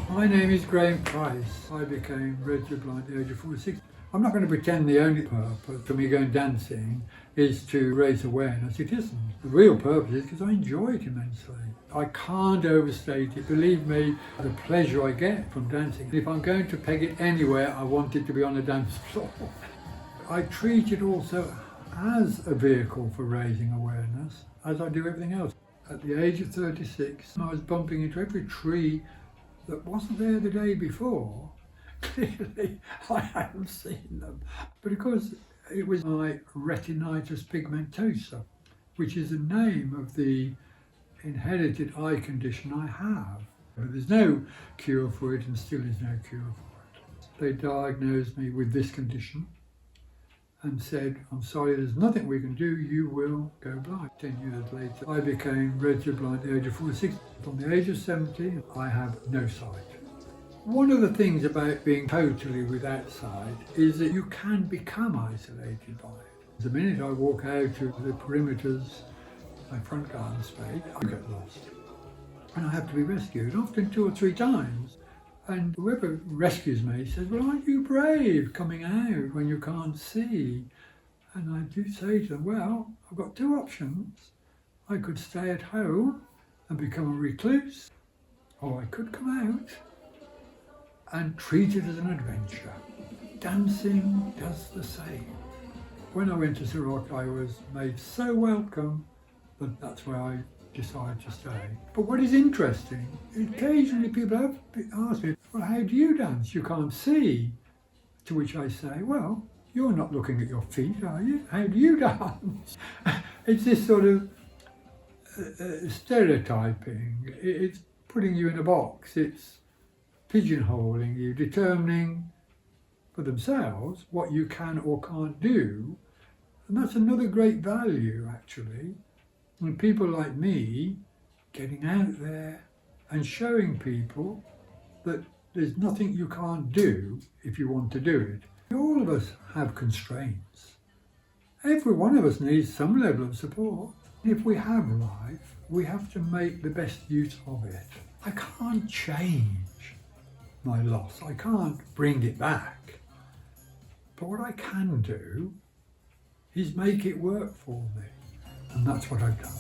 My name is Graham Price. I became registered blind at the age of 46. I'm not going to pretend the only purpose for me going dancing is to raise awareness. It isn't. The real purpose is because I enjoy it immensely. I can't overstate it. Believe me, the pleasure I get from dancing. If I'm going to peg it anywhere, I want it to be on a dance floor. I treat it also as a vehicle for raising awareness, as I do everything else. At the age of 36, I was bumping into every tree that wasn't there the day before. Clearly, I hadn't seen them. But of course, it was my retinitis pigmentosa, which is the name of the inherited eye condition I have. But there's no cure for it, and still is no cure for it. They diagnosed me with this condition and said, I'm sorry, there's nothing we can do, you will go blind. 10 years later, I became registered blind at the age of 46. From the age of 70, I have no sight. One of the things about being totally without sight is that you can become isolated by it. The minute I walk out to the perimeters, my front garden space, I get lost. And I have to be rescued, often 2 or 3 times. And whoever rescues me says, well, aren't you brave coming out when you can't see? And I do say to them, well, I've got 2 options. I could stay at home and become a recluse, or I could come out and treat it as an adventure. Dancing does the same. When I went to Sirok, I was made so welcome that that's where I decided to stay. But what is interesting, occasionally people have asked me, well, how do you dance? You can't see. To which I say, well, you're not looking at your feet, are you? How do you dance? It's this sort of stereotyping. It's putting you in a box. It's pigeonholing you, determining for themselves what you can or can't do. And that's another great value, actually. When people like me getting out there and showing people that there's nothing you can't do if you want to do it. All of us have constraints. Every one of us needs some level of support. If we have life, we have to make the best use of it. I can't change my loss. I can't bring it back. But what I can do is make it work for me. And that's what I've done.